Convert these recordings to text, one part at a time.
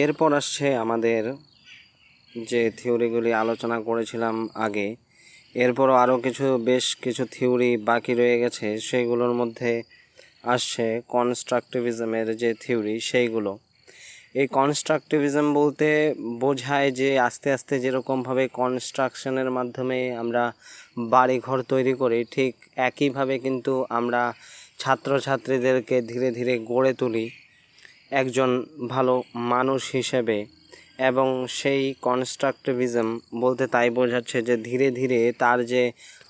এরপর আসছে আমাদের যে থিওরিগুলি আলোচনা করেছিলাম আগে, এরপরও আরও বেশ কিছু থিওরি বাকি রয়ে গেছে। সেইগুলোর মধ্যে আসছে কনস্ট্রাকটিভিজমের যে থিওরি সেইগুলো। এই কনস্ট্রাকটিভিজম বলতে বোঝায় যে আস্তে আস্তে যেরকমভাবে কনস্ট্রাকশনের মাধ্যমে আমরা বাড়ি ঘর তৈরি করি, ঠিক একইভাবে কিন্তু আমরা ছাত্রছাত্রীদেরকে ধীরে ধীরে গড়ে তুলি একজন ভালো মানুষ হিসেবে। এবং সেই কনস্ট্রাকটিভিজম বলতে তাই বোঝাচ্ছে যে ধীরে ধীরে তার যে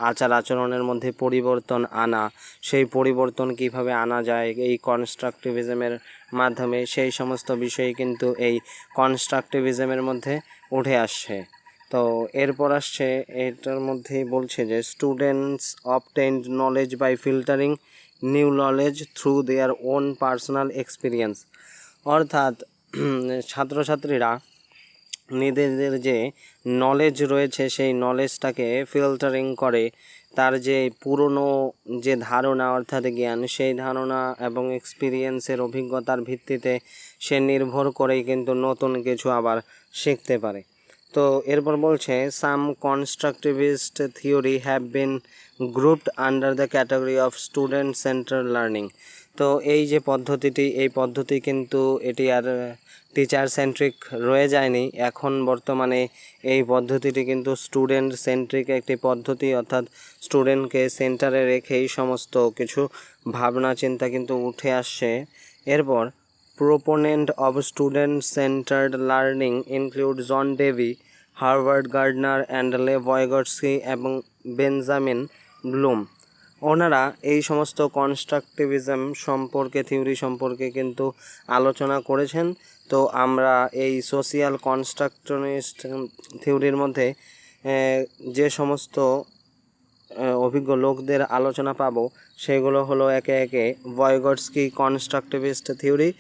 আচার আচরণের মধ্যে পরিবর্তন আনা, সেই পরিবর্তন কিভাবে আনা যায় এই কনস্ট্রাকটিভিজমের মাধ্যমে, সেই সমস্ত বিষয় কিন্তু এই কনস্ট্রাকটিভিজমের মধ্যে উঠে আসছে। তো এরপর আসছে এটার মধ্যেই বলছে যে students obtained knowledge by filtering new knowledge through their own personal experience. অর্থাৎ ছাত্রছাত্রীরা নিজেদের যে নলেজ রয়েছে সেই নলেজটাকে ফিল্টারিং করে, তার যে পুরনো যে ধারণা অর্থাৎ জ্ঞান, সেই ধারণা এবং এক্সপিরিয়েন্সের অভিজ্ঞতার ভিত্তিতে সে নির্ভর করেই কিন্তু নতুন কিছু আবার শিখতে পারে। তো এরপর বলছে some constructivist theory have been grouped under the category of student centred learning. তো এই যে পদ্ধতিটি, এই পদ্ধতি কিন্তু এটি আর টিচার সেন্ট্রিক রয়ে যায়নি। এখন বর্তমানে এই পদ্ধতিটি কিন্তু স্টুডেন্ট সেন্ট্রিক একটি পদ্ধতি, অর্থাৎ স্টুডেন্টকে সেন্টারে রেখেই সমস্ত কিছু ভাবনা চিন্তা কিন্তু উঠে আসছে। এরপর proponent of student centred learning include John Dewey, Harvard Gardner and Lev Vygotsky এবং বেঞ্জামিন ব্লুম। ওনারা এই সমস্ত কনস্ট্রাকটিভিজম সম্পর্কে, থিওরি সম্পর্কে কিন্তু আলোচনা করেছেন। তো আমরা এই সোশিয়াল কনস্ট্রাকশনিস্ট থিওরির মধ্যে যে সমস্ত অভিজ্ঞ লোকদের আলোচনা পাবো সেগুলো হলো একে একে ভয়গটস্কি কনস্ট্রাকটিভিস্ট থিওরি,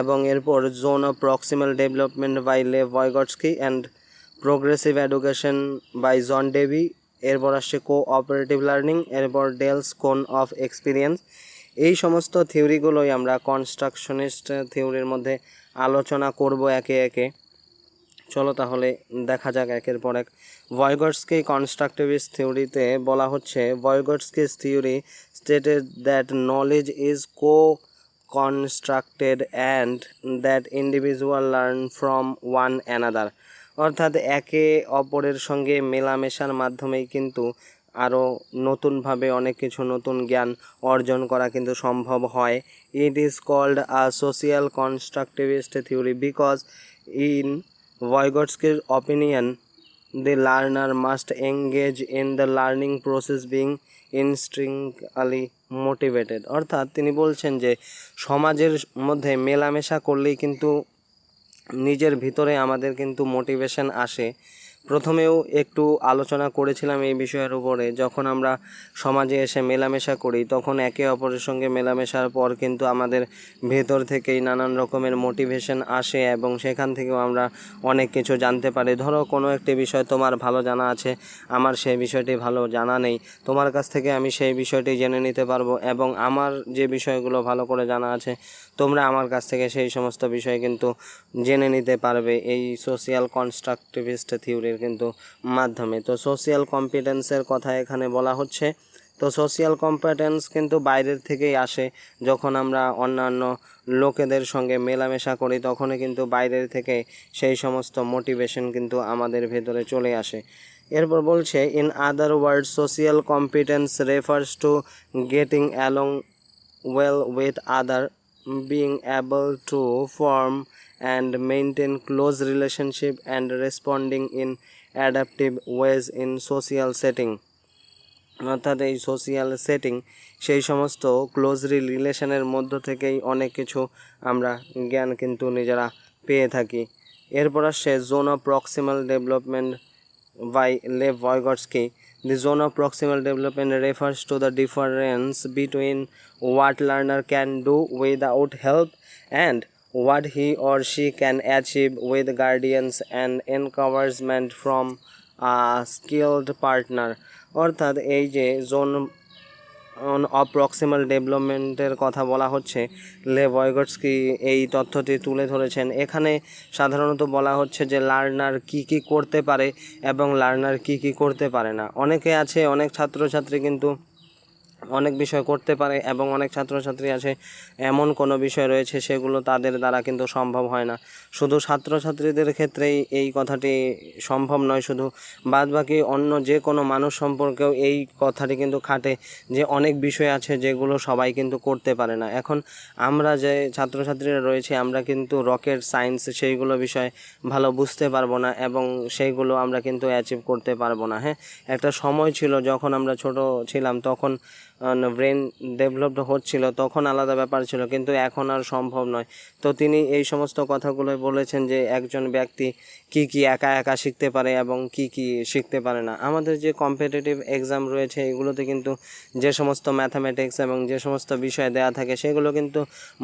এবং এরপর zone of proximal development by Lev Vygotsky and progressive education by John Dewey. এরপর আসছে কোঅপারেটিভ লার্নিং, এরপর ডেলস কোন অফ এক্সপিরিয়েন্স। এই সমস্ত থিওরিগুলোই আমরা কনস্ট্রাকশনিস্ট থিওরির মধ্যে আলোচনা করব একে একে। চলো তাহলে দেখা যাক একের পর এক। ভয়গটস্কি কনস্ট্রাকটিভিস্ট থিওরিতে বলা হচ্ছে, Vygotsky's theory stated that knowledge is constructed and that individual learn from one another. অর্থাৎ একে অপরের সঙ্গে মেলামেশার মাধ্যমেই কিন্তু আরও নতুনভাবে অনেক কিছু নতুন জ্ঞান অর্জন করা কিন্তু সম্ভব হয়। It is called a social constructivist theory because in Vygotsky's opinion, the learner must engage in the learning process being intrinsically motivated. অর্থাৎ তিনি বলছেন যে সমাজের মধ্যে মেলামেশা করলেই কিন্তু নিজের ভিতরে আমাদের কিন্তু মোটিভেশন আসে। প্রথমেও একটু আলোচনা করেছিলাম এই বিষয়ের উপরে, যখন আমরা সমাজে এসে মেলামেশা করি তখন একে অপরের সঙ্গে মেলামেশার পর কিন্তু আমাদের ভেতর থেকেই নানান রকমের মোটিভেশন আসে এবং সেখান থেকেও আমরা অনেক কিছু জানতে পারি। ধরো কোনো একটি বিষয় তোমার ভালো জানা আছে, আমার সেই বিষয়টি ভালো জানা নেই, তোমার কাছ থেকে আমি সেই বিষয়টি জেনে নিতে পারবো, এবং আমার যে বিষয়গুলো ভালো করে জানা আছে তোমরা আমার কাছ থেকে সেই সমস্ত বিষয় কিন্তু জেনে নিতে পারবে এই সোশিয়াল কনস্ট্রাকটিভিস্ট থিওরির কিন্তু মাধ্যমে। তো সোশিয়াল কম্পিটেন্সের কথা এখানে বলা হচ্ছে। তো সোশিয়াল কম্পিটেন্স কিন্তু বাইরের থেকেই আসে। যখন আমরা অন্যান্য লোকেদের সঙ্গে মেলামেশা করি তখনই কিন্তু বাইরের থেকে সেই সমস্ত মোটিভেশন কিন্তু আমাদের ভেতরে চলে আসে। এরপর বলছে, in other words social competence refers to getting along well with other, being able to form and maintain close relationship and responding in adaptive ways in social setting. অর্থাৎ এই সোশিয়াল সেটিং, সেই সমস্ত ক্লোজ রিলেশনের মধ্য থেকেই অনেক কিছু আমরা জ্ঞান কিন্তু নিজেরা পেয়ে থাকি। এরপর আসছে zone of proximal development by Lev Vygotsky. The zone of proximal development refers to the difference between what learner can do without help and what he or she can achieve with guardians and encouragement from a skilled partner. অর্থাৎ এই যে zone of proximal ডেভেলপমেন্টের কথা বলা হচ্ছে, লে ভয়গটস্কি এই তথ্যটি তুলে ধরেছেন। এখানে সাধারণত বলা হচ্ছে যে লার্নার কি কি করতে পারে এবং লার্নার কি কি করতে পারে না। অনেকে আছে, অনেক ছাত্রছাত্রী কিন্তু অনেক বিষয় করতে পারে এবং অনেক ছাত্রছাত্রী আছে এমন কোনো বিষয় রয়েছে সেগুলো তাদের দ্বারা কিন্তু সম্ভব হয় না। শুধু ছাত্রছাত্রীদের ক্ষেত্রেই এই কথাটি সম্ভব নয়, শুধু বাদবাকি অন্য যে কোনো মানুষ সম্পর্কেও এই কথাটি কিন্তু খাটে যে অনেক বিষয় আছে যেগুলো সবাই কিন্তু করতে পারে না। এখন আমরা যে ছাত্রছাত্রীরা রয়েছে আমরা কিন্তু রকেট সায়েন্স সেইগুলো বিষয় ভালো বুঝতে পারবো না এবং সেইগুলো আমরা কিন্তু অ্যাচিভ করতে পারবো না। হ্যাঁ, একটা সময় ছিল যখন আমরা ছোট ছিলাম, তখন ব্রেন ডেভেলপড হচ্ছিল, তখন আলাদা ব্যাপার ছিল, কিন্তু এখন আর সম্ভব নয়। তো তিনি এই সমস্ত কথাগুলোই বলেছেন যে একজন ব্যক্তি কি কি একা একা শিখতে পারে এবং কি কি শিখতে পারে না। আমাদের যে কম্পিটিটিভ এক্সাম রয়েছে এগুলোতে কিন্তু যে সমস্ত ম্যাথামেটিক্স এবং যে সমস্ত বিষয় দেওয়া থাকে সেগুলো কিন্তু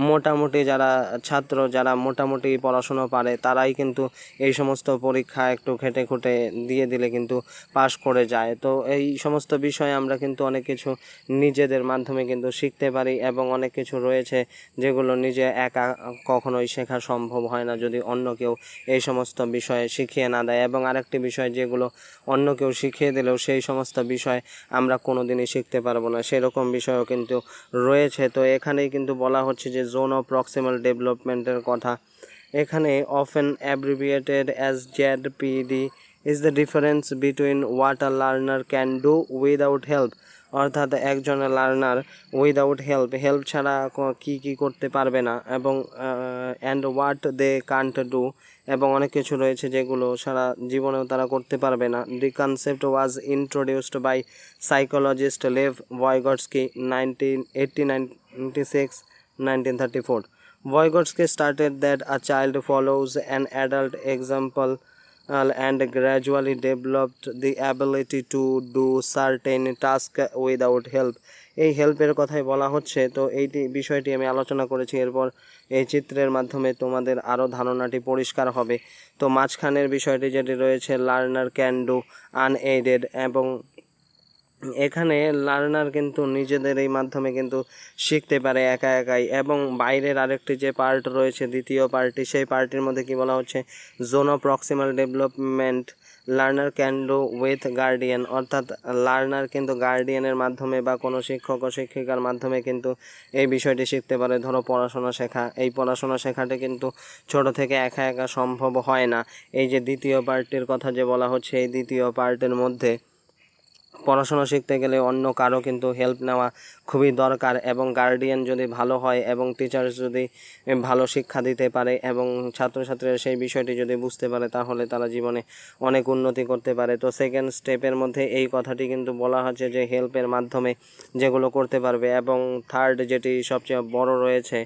মোটামুটি যারা ছাত্র, যারা মোটামুটি পড়াশুনো পারে তারাই কিন্তু এই সমস্ত পরীক্ষা একটু খেটে খুঁটে দিয়ে দিলে কিন্তু পাশ করে যায়। তো এই সমস্ত বিষয়ে আমরা কিন্তু অনেক কিছু নিজেদের মাধ্যমে কিন্তু শিখতে পারি এবং অনেক কিছু রয়েছে যেগুলো নিজে একা কখনোই শেখা সম্ভব হয় না যদি অন্য কেউ এই সমস্ত বিষয়ে শিখিয়ে না দেয়। এবং আরেকটি বিষয়, যেগুলো অন্য কেউ শিখিয়ে দিলেও সেই সমস্ত বিষয় আমরা কোনো দিনই শিখতে পারবো না, সেরকম বিষয়ও কিন্তু রয়েছে। তো এখানেই কিন্তু বলা হচ্ছে যে জোন অফ প্রক্সিমাল ডেভেলপমেন্টের কথা। এখানে often abbreviated as ZPD is the difference between what a learner can do without help, অর্থাৎ একজন লার্নার উইদাউট হেল্প ছাড়া কি কি করতে পারবে না, এবং and what they can't do, এবং অনেক কিছু রয়েছে যেগুলো সারা জীবনেও তারা করতে পারবে না। The concept was introduced by psychologist Lev Vygotsky 1934. Vygotsky stated that a child follows an adult example and gradually developed the ability to do certain tasks without help. এই হেল্পের কথাই বলা হচ্ছে। তো এইটি বিষয়টি আমি আলোচনা করেছি, এরপর এই চিত্রের মাধ্যমে তোমাদের আরও ধারণাটি পরিষ্কার হবে। তো মাঝখানের বিষয়টি যেটি রয়েছে লার্নার ক্যান ডু আনএইডেড, এবং এখানে লার্নার কিন্তু নিজেদের এই মাধ্যমে কিন্তু শিখতে পারে একা একাই। এবং বাইরের আরেকটি যে পার্ট রয়েছে, দ্বিতীয় পার্টটি, সেই পার্টির মধ্যে কি বলা হচ্ছে, zone of proximal development learner can do with guardian, অর্থাৎ লার্নার কিন্তু গার্ডিয়ানের মাধ্যমে বা কোনো শিক্ষক ও শিক্ষিকার মাধ্যমে কিন্তু এই বিষয়টি শিখতে পারে। ধরো পড়াশোনা শেখা, এই পড়াশোনা শেখাটা কিন্তু ছোট থেকে একা একা সম্ভব হয় না। এই যে দ্বিতীয় পার্টটির কথা যে বলা হচ্ছে, এই দ্বিতীয় পার্টের মধ্যে পড়াশোনা শিখতে গেলে অন্য কারো কিন্তু হেল্প নেওয়া খুবই দরকার, এবং গার্ডিয়ান যদি ভালো হয় এবং টিচার্স যদি ভালো শিক্ষা দিতে পারে এবং ছাত্রছাত্রীরা সেই বিষয়টি যদি বুঝতে পারে তাহলে তারা জীবনে অনেক উন্নতি করতে পারে। তো সেকেন্ড স্টেপের মধ্যে এই কথাটি কিন্তু বলা হচ্ছে যে হেল্পের মাধ্যমে যেগুলো করতে পারবে। এবং থার্ড যেটি সবচেয়ে বড় রয়েছে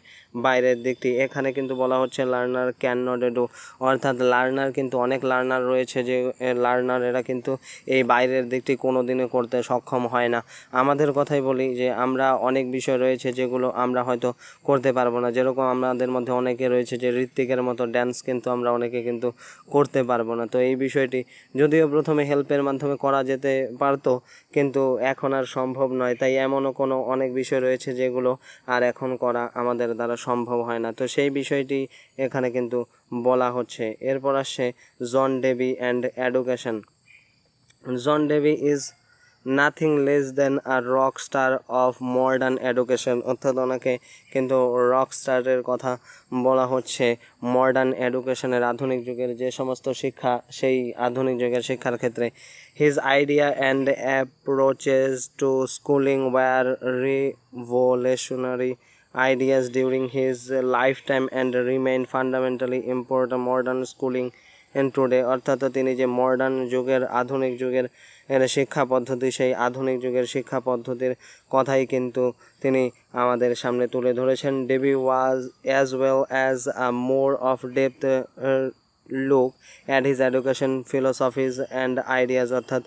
বাইরের দিকটি, এখানে কিন্তু বলা হচ্ছে লার্নার ক্যান নট ডু, অর্থাৎ লার্নার কিন্তু অনেক লার্নার রয়েছে যে লার্নার এরা কিন্তু এই বাইরের দিকটি কোনো দিনও করতে সক্ষম হয় না। আমাদের কথাই বলি যে আমরা অনেক বিষয় রয়েছে যেগুলো আমরা হয়তো করতে পারবো না, যেরকম আমাদের মধ্যে অনেকে রয়েছে যে ঋত্বিকের মতো ড্যান্স কিন্তু আমরা অনেকে কিন্তু করতে পারবো না। তো এই বিষয়টি যদিও প্রথমে হেল্পের মাধ্যমে করা যেতে পারতো, কিন্তু এখন আর সম্ভব নয়। তাই এমনও কোনো অনেক বিষয় রয়েছে যেগুলো আর এখন করা আমাদের দ্বারা সম্ভব হয় না। তো সেই বিষয়টি এখানে কিন্তু বলা হচ্ছে। এরপর আসছে John Dewey and education. John Dewey is nothing less than a rock star of modern education, অর্থাৎ ওনাকে কিন্তু রক স্টারের কথা বলা হচ্ছে মডার্ন এডুকেশনের, আধুনিক যুগের যে সমস্ত শিক্ষা, সেই আধুনিক যুগের শিক্ষার ক্ষেত্রে his idea and approaches to schooling were revolutionary ideas during his lifetime and remain fundamentally important modern schooling in today, অর্থাৎ তিনি যে মডার্ন যুগের, আধুনিক যুগের শিক্ষা পদ্ধতি, সেই আধুনিক যুগের শিক্ষা পদ্ধতির কথাই কিন্তু তিনি আমাদের সামনে তুলে ধরেছেন। Dewey was as well as a more of depth look at his education philosophies and ideas, অর্থাৎ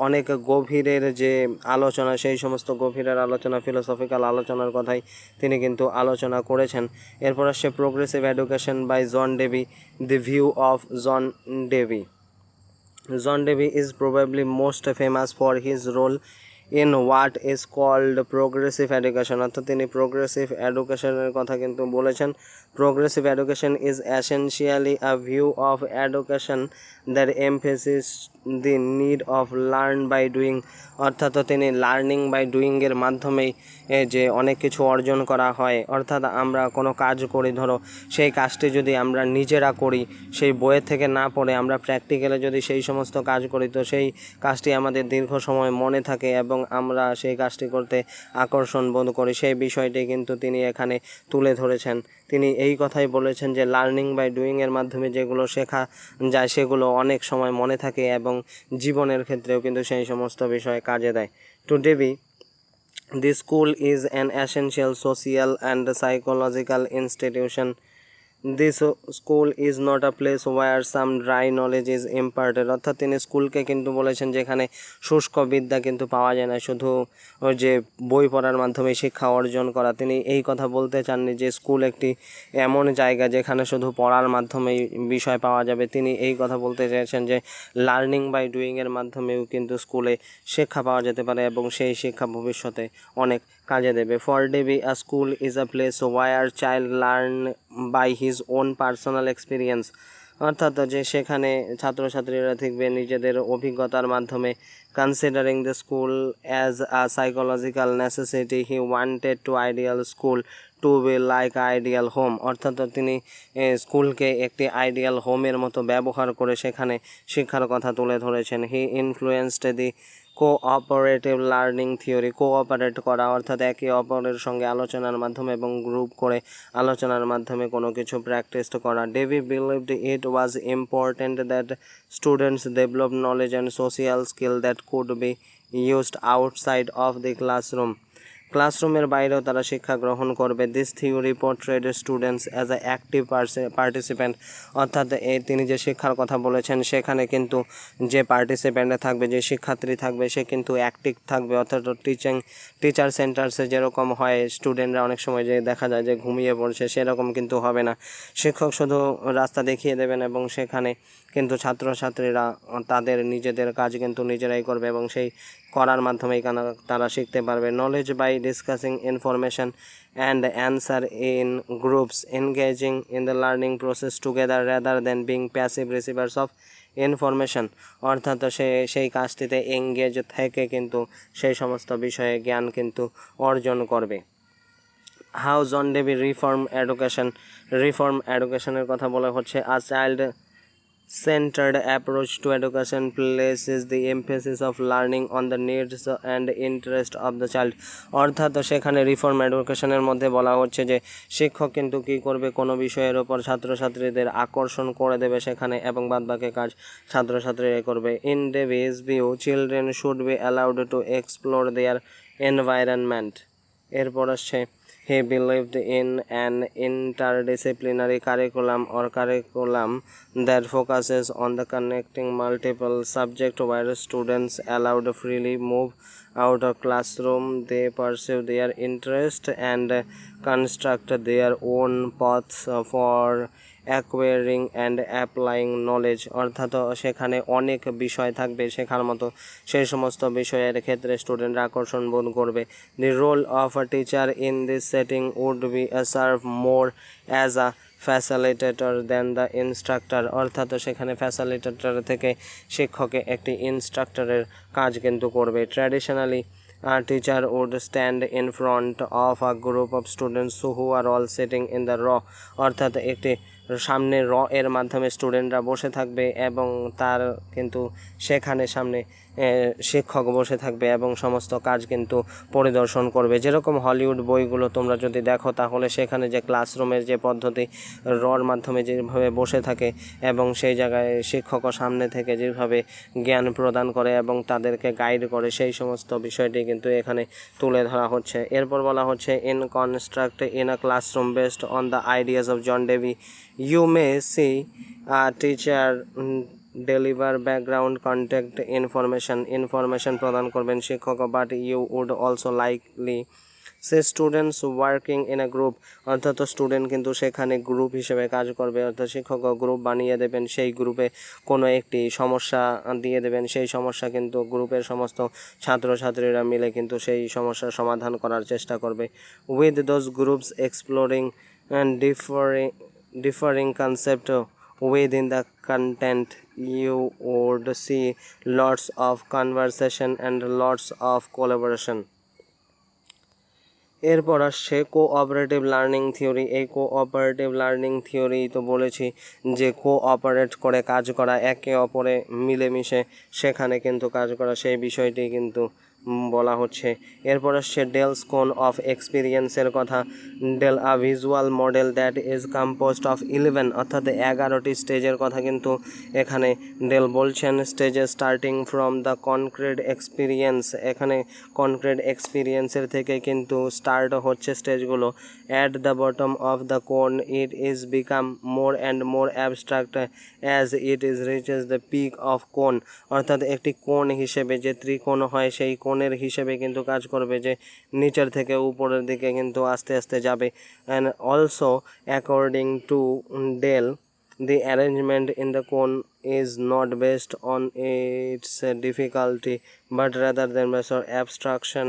অনেক গভীরের যে আলোচনা, সেই সমস্ত গভীরের আলোচনা, ফিলোসফিক্যাল আলোচনার কথাই তিনি কিন্তু আলোচনা করেছেন। এরপর আসছে progressive education by John Dewey, the view of John Dewey. John Dewey is probably most famous for his role in what is called progressive education, অর্থাৎ তিনি প্রোগ্রেসিভ এডুকেশনের কথা কিন্তু বলেছেন। Progressive education is essentially a view of education that emphasis the need of learn by doing, অর্থাৎ তিনি learning by ডুইংয়ের মাধ্যমেই যে অনেক কিছু অর্জন করা হয়, অর্থাৎ আমরা কোনো কাজ করি, ধরো সেই কাজটি যদি আমরা নিজেরা করি, সেই বইয়ের থেকে না পড়ে আমরা প্র্যাকটিক্যালে যদি সেই সমস্ত কাজ করি, তো সেই কাজটি আমাদের দীর্ঘ সময় মনে থাকে এবং আমরা সেই কাজটি করতে আকর্ষণ বোধ করি। সেই বিষয়টি কিন্তু তিনি এখানে তুলে ধরেছেন। তিনি এই কথাই বলেছেন যে লার্নিং বাই ডুইংয়ের মাধ্যমে যেগুলো শেখা যায় সেগুলো অনেক সময় মনে থাকে এবং জীবনের ক্ষেত্রেও কিন্তু সেই সমস্ত বিষয় কাজে দেয়। To Dewey, the school is an essential social and psychological institution. This school is not a place where some dry knowledge is imparted, অর্থাৎ তিনি স্কুলকে কিন্তু বলেছেন যেখানে শুষ্ক বিদ্যা কিন্তু পাওয়া যায় না, শুধু ওই যে বই পড়ার মাধ্যমে শিক্ষা অর্জন করা। তিনি এই কথা বলতে চাননি যে স্কুল একটি এমন জায়গা যেখানে শুধু পড়ার মাধ্যমেই বিষয় পাওয়া যাবে। তিনি এই কথা বলতে চেয়েছেন যে লার্নিং বাই ডুইংয়ের মাধ্যমেও কিন্তু স্কুলে শিক্ষা পাওয়া যেতে পারে এবং সেই শিক্ষা ভবিষ্যতে অনেক কাজে দেবে। For Dewey, a school is a place where child learn by his own personal experience, অর্থাৎ যে সেখানে ছাত্রছাত্রীরা থাকবে নিজেদের অভিজ্ঞতার মাধ্যমে। Considering the school as a psychological necessity, he wanted to ideal school to be like ideal home, অর্থাৎ তিনি স্কুলকে একটি আইডিয়াল হোমের মতো ব্যবহার করে সেখানে শিক্ষার কথা তুলে ধরেছেন। হি ইনফ্লুয়েন্সড দি কোঅপারেটিভ লার্নিং থিওরি, কোঅপারেট করা অর্থাৎ একে অপরের সঙ্গে আলোচনার মাধ্যমে এবং গ্রুপ করে আলোচনার মাধ্যমে কোনো কিছু প্র্যাকটিস করা। Dewey believed it was important that students develop knowledge and social skill that could be used outside of the classroom, ক্লাসরুমের বাইরেও তারা শিক্ষা গ্রহণ করবে। This theory portrayed students as a active participant, অর্থাৎ তিনি যে শিক্ষার কথা বলেছেন সেখানে কিন্তু যে পার্টিসিপ্যান্ট থাকবে, যে শিক্ষার্থী থাকবে, সে কিন্তু অ্যাক্টিভ থাকবে। অর্থাৎ টিচার সেন্টার্সে যেরকম হয় স্টুডেন্টরা অনেক সময় যে দেখা যায় যে ঘুমিয়ে পড়ছে, সেরকম কিন্তু হবে না। শিক্ষক শুধু রাস্তা দেখিয়ে দেবেন এবং সেখানে কিন্তু ছাত্রছাত্রীরা তাদের নিজেদের কাজ কিন্তু নিজেরাই করবে এবং সেই করার মাধ্যমেই তারা শিখতে পারবে। Knowledge by discussing information and answer in groups, engaging in the learning process together rather than being passive receivers of information, অর্থাৎ সেই কাজটিতে এঙ্গেজ থেকে কিন্তু সেই সমস্ত বিষয়ে জ্ঞান কিন্তু অর্জন করবে। হাউ জন ডেভি রিফর্ম এডুকেশনের কথা বলা হচ্ছে। A child centered approach to education places the emphasis of learning on the needs and interest of the child, অর্থাৎ সেখানে রিফর্ম এডুকেশনের মধ্যে বলা হচ্ছে যে শিক্ষক কিন্তু কী করবে, কোনো বিষয়ের ওপর ছাত্রছাত্রীদের আকর্ষণ করে দেবে সেখানে এবং বাদবাকি কাজ ছাত্রছাত্রীরা করবে। In Dewey's view, children should be allowed to explore their environment. এরপর আসছে he believed in an interdisciplinary curriculum that focuses on the connecting multiple subjects where students allowed freely move out of classroom, they pursue their interest and construct their own paths for acquiring and applying knowledge, অর্থাৎ সেখানে অনেক বিষয় থাকবে শেখার মতো, সেই সমস্ত বিষয়ের ক্ষেত্রে স্টুডেন্টরা আকর্ষণ বোধ করবে। The role of a teacher in this setting would be serve more as a facilitator than the instructor, অর্থাৎ সেখানে ফ্যাসিলিটেটর থেকে শিক্ষকে একটি ইনস্ট্রাক্টরের কাজ কিন্তু করবে। Traditionally a teacher would stand in front of a group of students who are all sitting in the row, অর্থাৎ একটি সামনে এর মাধ্যমে স্টুডেন্টরা বসে থাকবে এবং তার কিন্তু সেখানে সামনে শিক্ষক বসে থাকবে এবং সমস্ত কাজ কিন্তু পরিদর্শন করবে। যেরকম হলিউড বইগুলো তোমরা যদি দেখো তাহলে সেখানে যে ক্লাসরুমের যে পদ্ধতি, রর মাধ্যমে যেভাবে বসে থাকে এবং সেই জায়গায় শিক্ষকও সামনে থেকে যেভাবে জ্ঞান প্রদান করে এবং তাদেরকে গাইড করে, সেই সমস্ত বিষয়টি কিন্তু এখানে তুলে ধরা হচ্ছে। এরপর বলা হচ্ছে in construct in a classroom based on the ideas of John Dewey, you may see a teacher deliver background contact information প্রদান করবেন শিক্ষক, but you would also likely see students working in a group, অর্থাৎ student কিন্তু সেখানে group হিসেবে কাজ করবে, অর্থাৎ শিক্ষক গ্রুপ বানিয়ে দেবেন, সেই গ্রুপে কোনো একটি সমস্যা দিয়ে দেবেন, সেই সমস্যা কিন্তু গ্রুপের সমস্ত ছাত্রছাত্রীরা মিলে কিন্তু সেই সমস্যার সমাধান করার চেষ্টা করবে। With those groups exploring and differing concept within the content, you would see lots of conversation and lots of collaboration. এরপর আসছে কোঅপারেটিভ লার্নিং থিওরি। এই কোঅপারেটিভ লার্নিং থিওরি তো বলেছি যে কোঅপারেট করে কাজ করা, একে অপরে মিলেমিশে সেখানে কিন্তু কাজ করা, সেই বিষয়টি কিন্তু বলা হচ্ছে। এরপর আসছে ডেলস কোন অফ এক্সপিরিয়েন্সের কথা। Dale a visual model that is composed of 11, অর্থাৎ 11টি স্টেজের কথা কিন্তু এখানে ডেল বলছেন। স্টেজে starting from the concrete experience, এখানে কনক্রিট এক্সপিরিয়েন্সের থেকে কিন্তু স্টার্ট হচ্ছে স্টেজগুলো। At the bottom of the cone it is become more and more abstract as it is reaches the peak of cone, অর্থাৎ একটি কোণ হিসেবে যে ত্রিকোণ হয় সেই কোণের হিসেবে কিন্তু কাজ করবে, যে নিচের থেকে উপরের দিকে কিন্তু আস্তে আস্তে যাবে। And also according to Dale, the arrangement in the cone is not based on its difficulty but rather than measure abstraction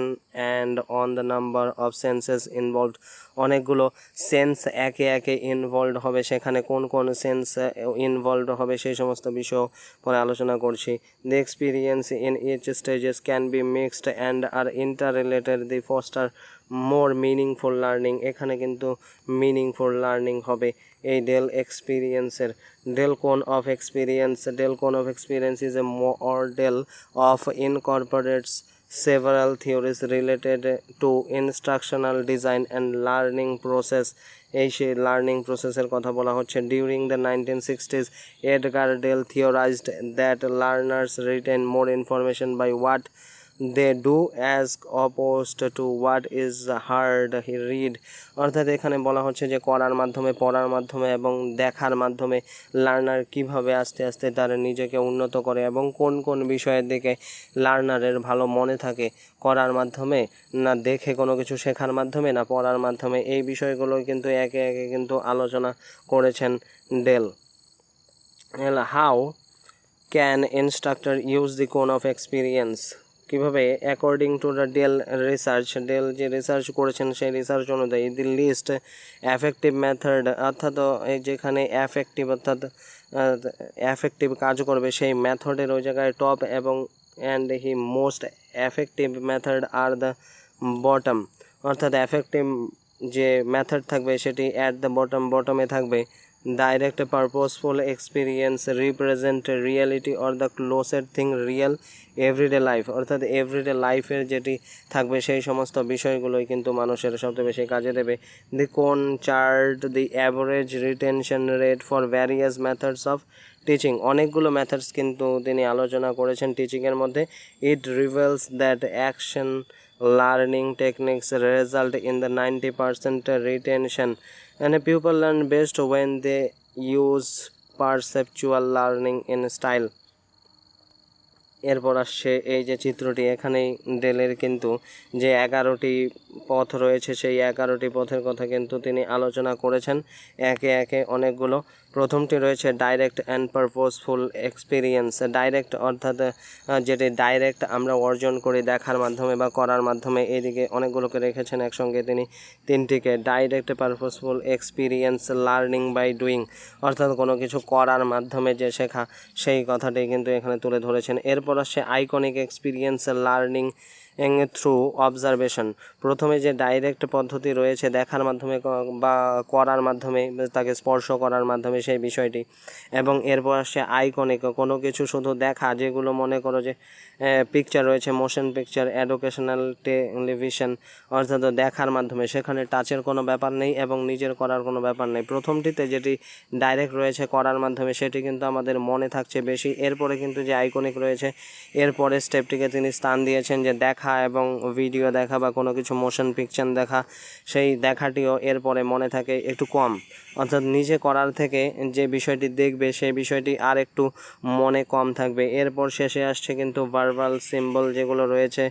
and on the number of senses involved. অনেকগুলো সেন্স একে একে ইনভলভড হবে, সেখানে কোন কোন সেন্স ইনভলভড হবে সেই সমস্ত বিষয় পরে আলোচনা করছি। The experience in each stages can be mixed and are interrelated, the foster more meaningful learning. এখানে কিন্তু মিনিংফুল লার্নিং হবে এই ডেল এক্সপিরিয়েন্সের। Dale cone of experience, Dale cone of experience is a model of incorporates several theories related to instructional design and learning process. এই সেই learning প্রসেসের কথা বলা হচ্ছে। During the 1960s, Edgar Dale theorized that learners retain more information by what they do as opposed to what is heard read, অর্থাৎ এখানে বলা হচ্ছে যে করার মাধ্যমে, পড়ার মাধ্যমে এবং দেখার মাধ্যমে লার্নার কিভাবে আস্তে আস্তে তার নিজেকে উন্নত করে এবং কোন কোন বিষয়ের দিকে লার্নারের ভালো মনে থাকে, করার মাধ্যমে না দেখে কোনো কিছু শেখার মাধ্যমে না পড়ার মাধ্যমে, এই বিষয়গুলো কিন্তু একে একে কিন্তু আলোচনা করেছেন Dale. How can instructor use the cone of experience, কীভাবে according to the Dale research, Dale যে রিসার্চ করেছেন সেই রিসার্চ অনুযায়ী দি লিস্ট এফেক্টিভ মেথড, অর্থাৎ যেখানে এফেক্টিভ অর্থাৎ এফেক্টিভ কাজ করবে সেই মেথডের ওই জায়গায় টপ এবং and he most effective method are the bottom, অর্থাৎ এফেক্টিভ যে মেথড থাকবে সেটি অ্যাট দ্য বটমে থাকবে। Direct purposeful experience represent reality or the closest thing real everyday life, অর্থাৎ এভরিডে লাইফের যেটি থাকবে সেই সমস্ত বিষয়গুলোই কিন্তু মানুষের সবচেয়ে বেশি কাজে দেবে। The cone chart the average retention rate for various methods of teaching, অনেকগুলো মেথডস কিন্তু তিনি আলোচনা করেছেন টিচিংয়ের মধ্যে। It reveals that action learning techniques result in the 90% retention and a pupil learn best when they use perceptual learning in style. এরপর আসছে এই যে চিত্রটি, এখানেই ডেলের কিন্তু যে 11টি পথ রয়েছে সেই 11টি পথের কথা কিন্তু তিনি আলোচনা করেছেন একে একে অনেকগুলো। প্রথমটি রয়েছে ডাইরেক্ট অ্যান্ড পারপোজফুল এক্সপিরিয়েন্স। ডাইরেক্ট অর্থাৎ যেটি ডাইরেক্ট আমরা অর্জন করি দেখার মাধ্যমে বা করার মাধ্যমে, এইদিকে অনেকগুলোকে রেখেছেন একসঙ্গে তিনি তিনটিকে। Direct purposeful experience learning by doing, অর্থাৎ কোনো কিছু করার মাধ্যমে যে শেখা সেই কথাটি কিন্তু এখানে তুলে ধরেছেন। এরপর আসছে iconic experience learning through observation. প্রথমে যে ডাইরেক্ট পদ্ধতি রয়েছে দেখার মাধ্যমে বা করার মাধ্যমে, তাকে স্পর্শ করার মাধ্যমে সেই বিষয়টি, এবং এরপর আসছে আইকনিক, কোনো কিছু শুধু দেখা, যেগুলো মনে করো যে পিকচার রয়েছে, মোশন পিকচার, এডুকেশনাল টেলিভিশন, অর্থাৎ দেখার মাধ্যমে, সেখানে টাচের কোনো ব্যাপার নেই এবং নিজের করার কোনো ব্যাপার নেই। প্রথমটিতে যেটি ডাইরেক্ট রয়েছে করার মাধ্যমে সেটি কিন্তু আমাদের মনে থাকছে বেশি। এরপরে কিন্তু যে আইকনিক রয়েছে এরপরে স্টেপটিকে তিনি স্থান দিয়েছেন যে দেখা এবং ভিডিও দেখা বা কোনো কিছু মোশন পিকচার দেখা, সেই দেখাটিও এরপরে মনে থাকে একটু কম, অর্থাৎ নিজে করার থেকে যে বিষয়টি দেখবে সেই বিষয়টি আর একটু মনে কম থাকবে। এরপর শেষে আসছে কিন্তু ভার্বাল সিম্বল যেগুলো রয়েছে,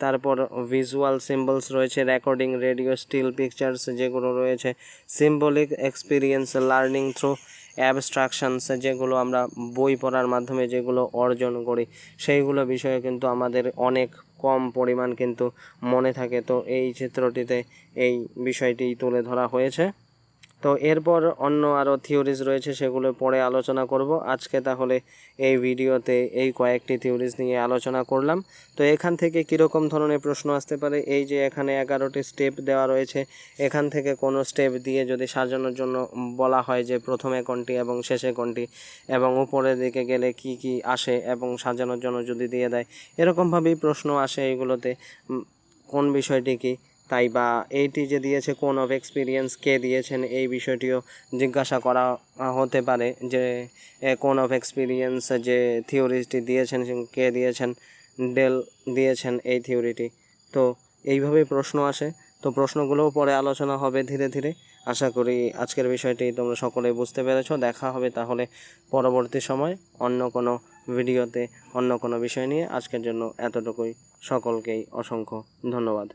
তারপর ভিজুয়াল সিম্বলস রয়েছে, রেকর্ডিং, রেডিও, স্টিল পিকচার্স যেগুলো রয়েছে, সিম্বলিক এক্সপিরিয়েন্স, লার্নিং থ্রু অ্যাবস্ট্রাকশনস যেগুলো আমরা বই পড়ার মাধ্যমে যেগুলো অর্জন করি সেইগুলো বিষয়ে কিন্তু আমাদের অনেক কম পরিমাণ কিন্তু মনে থাকে। তো এই চিত্রটিতে এই বিষয়টি তুলে ধরা হয়েছে। তো এরপর অন্য আরও থিওরিজ রয়েছে, সেগুলো পরে আলোচনা করব। আজকে তাহলে এই ভিডিওতে এই কয়েকটি থিওরিজ নিয়ে আলোচনা করলাম। তো এখান থেকে কীরকম ধরনের প্রশ্ন আসতে পারে, এই যে এখানে 11টি স্টেপ দেওয়া রয়েছে, এখান থেকে কোনো স্টেপ দিয়ে যদি সাজানোর জন্য বলা হয় যে প্রথমে কোনটি এবং শেষে কোনটি, এবং উপরের দিকে গেলে কি কি আসে এবং সাজানোর জন্য যদি দিয়ে দেয়, এরকমভাবেই প্রশ্ন আসে এইগুলোতে। কোন বিষয়টি কি, তাই বা এইটি যে দিয়েছে কোন অফ এক্সপিরিয়েন্স কে দিয়েছেন, এই বিষয়টিও জিজ্ঞাসা করা হতে পারে যে কোন অফ এক্সপিরিয়েন্স যে থিওরিটি দিয়েছেন কে দিয়েছেন, ডেল দিয়েছেন এই থিওরিটি। তো এইভাবেই প্রশ্ন আসে। তো প্রশ্নগুলোও পরে আলোচনা হবে ধীরে ধীরে। আশা করি আজকের বিষয়টি তোমরা সকলে বুঝতে পেরেছো। দেখা হবে তাহলে পরবর্তী সময় অন্য কোনো ভিডিওতে অন্য কোনো বিষয় নিয়ে। আজকের জন্য এতটুকুই। সকলকেই অসংখ্য ধন্যবাদ।